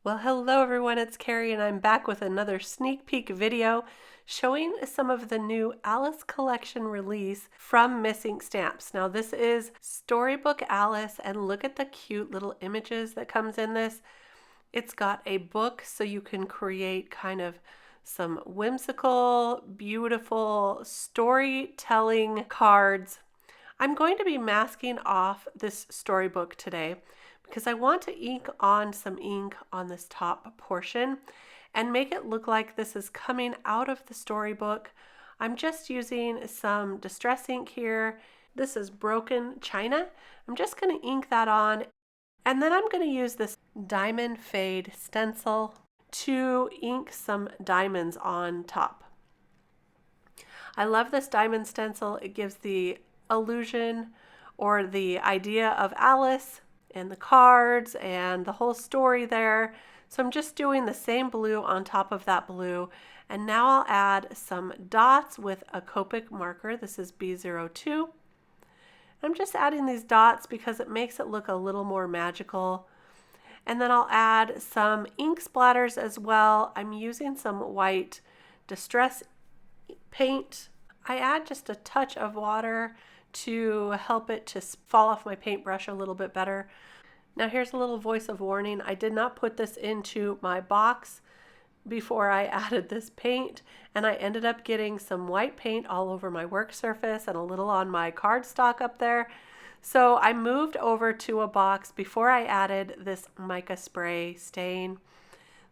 Well, hello everyone, it's Carrie and I'm back with another sneak peek video showing some of the new Alice collection release from Missing Stamps. Now this is Storybook Alice and look at the cute little images that comes in this. It's got a book so you can create kind of some whimsical, beautiful storytelling cards. I'm going to be masking off this storybook today because I want to ink on some ink on this top portion and make it look like this is coming out of the storybook. I'm just using some distress ink here. This is broken china. I'm just going to ink that on, and then I'm going to use this diamond fade stencil to ink some diamonds on top. I love this diamond stencil. It gives the illusion or the idea of Alice and the cards and the whole story there. So I'm just doing the same blue on top of that blue. And now I'll add some dots with a Copic marker. This is B02. I'm just adding these dots because it makes it look a little more magical. And then I'll add some ink splatters as well. I'm using some white distress paint. I add just a touch of water to help it to fall off my paintbrush a little bit better. Now here's a little voice of warning. I did not put this into my box before I added this paint, and I ended up getting some white paint all over my work surface and a little on my cardstock up there. So I moved over to a box before I added this mica spray stain.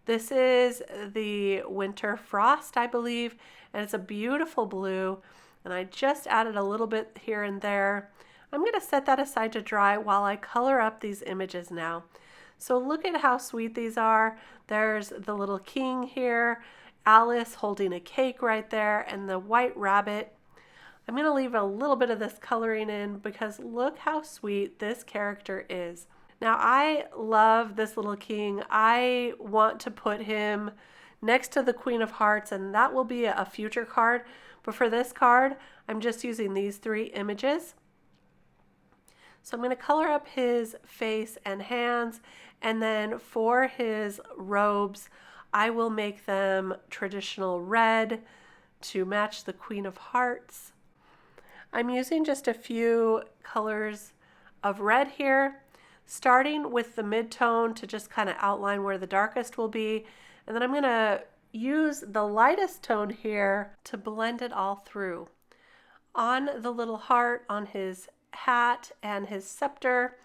This is the Winter Frost, I believe, and it's a beautiful blue, and I just added a little bit here and there. I'm going to set that aside to dry while I color up these images now. So look at how sweet these are. There's the little king here, Alice holding a cake right there, and the white rabbit. I'm going to leave a little bit of this coloring in because look how sweet this character is. Now I love this little king. I want to put him next to the Queen of Hearts, and that will be a future card. But for this card, I'm just using these three images. So I'm going to color up his face and hands, and then for his robes, I will make them traditional red to match the Queen of Hearts. I'm using just a few colors of red here, starting with the mid-tone to just kind of outline where the darkest will be. And then I'm going to use the lightest tone here to blend it all through. On the little heart, on his hat and his scepter,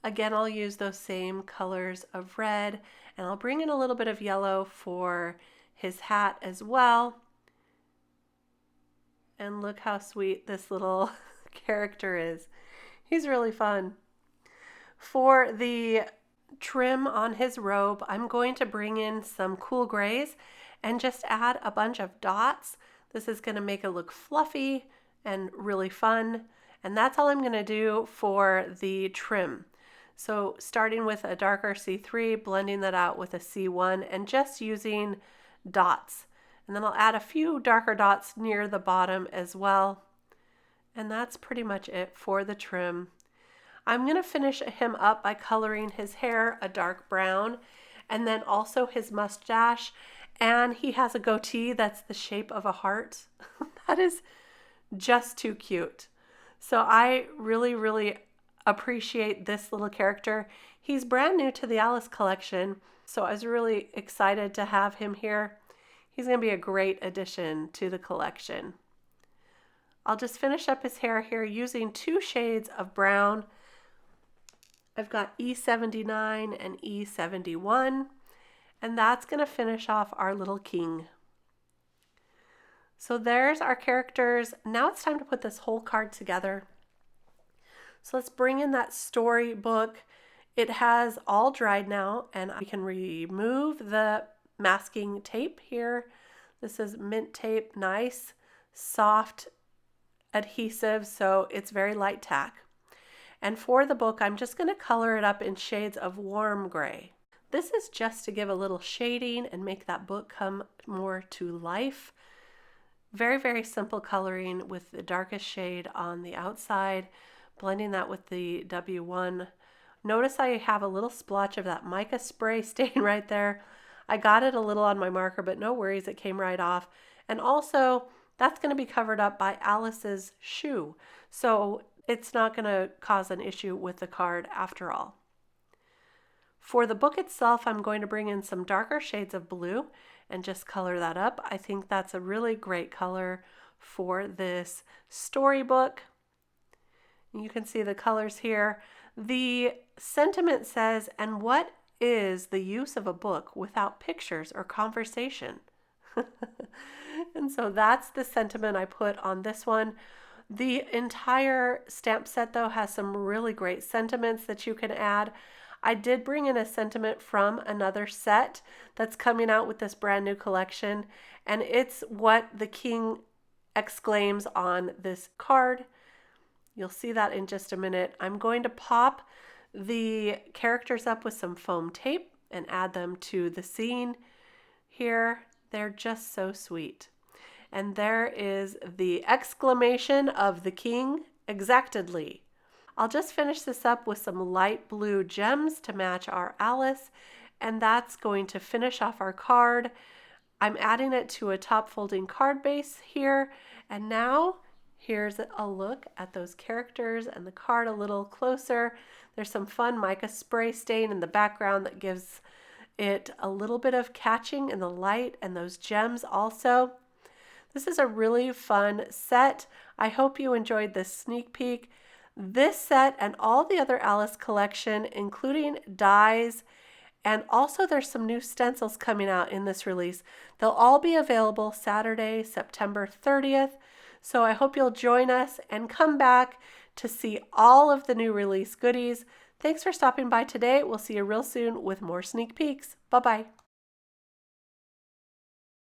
again, I'll use those same colors of red, and I'll bring in a little bit of yellow for his hat as well. And look how sweet this little character is. He's really fun. For the trim on his robe, I'm going to bring in some cool grays and just add a bunch of dots. This is going to make it look fluffy and really fun. And that's all I'm going to do for the trim. So starting with a darker C3, blending that out with a C1, and just using dots. And then I'll add a few darker dots near the bottom as well. And that's pretty much it for the trim. I'm going to finish him up by coloring his hair a dark brown, and then also his mustache. And he has a goatee that's the shape of a heart. That is just too cute. So I really appreciate this little character. He's brand new to the Alice collection, so I was really excited to have him here. He's going to be a great addition to the collection. I'll just finish up his hair here using two shades of brown. I've got E79 and E71, and that's going to finish off our little king. So there's our characters. Now it's time to put this whole card together. So let's bring in that storybook. It has all dried now, and I can remove the masking tape here. This is mint tape, nice, soft adhesive, so it's very light tack. And for the book, I'm just going to color it up in shades of warm gray. This is just to give a little shading and make that book come more to life. Very simple coloring with the darkest shade on the outside, blending that with the W1 Notice I have a little splotch of that mica spray stain right there. I got it a little on my marker, but no worries, it came right off. And also, that's going to be covered up by Alice's shoe. So it's not going to cause an issue with the card after all. For the book itself, I'm going to bring in some darker shades of blue and just color that up. I think that's a really great color for this storybook. You can see the colors here. The sentiment says, "And what is the use of a book without pictures or conversation?" And so that's the sentiment I put on this one. The entire stamp set, though, has some really great sentiments that you can add. I did bring in a sentiment from another set that's coming out with this brand new collection, and it's what the king exclaims on this card. You'll see that in just a minute. I'm going to pop the characters up with some foam tape and add them to the scene here. They're just so sweet. And there is the exclamation of the king, exactedly. I'll just finish this up with some light blue gems to match our Alice, and that's going to finish off our card. I'm adding it to a top folding card base here, and now here's a look at those characters and the card a little closer. There's some fun mica spray stain in the background that gives it a little bit of catching in the light, and those gems also. This is a really fun set. I hope you enjoyed this sneak peek. This set and all the other Alice collection, including dies, and also there's some new stencils coming out in this release. They'll all be available Saturday, September 30th. So I hope you'll join us and come back to see all of the new release goodies. Thanks for stopping by today. We'll see you real soon with more sneak peeks. Bye-bye.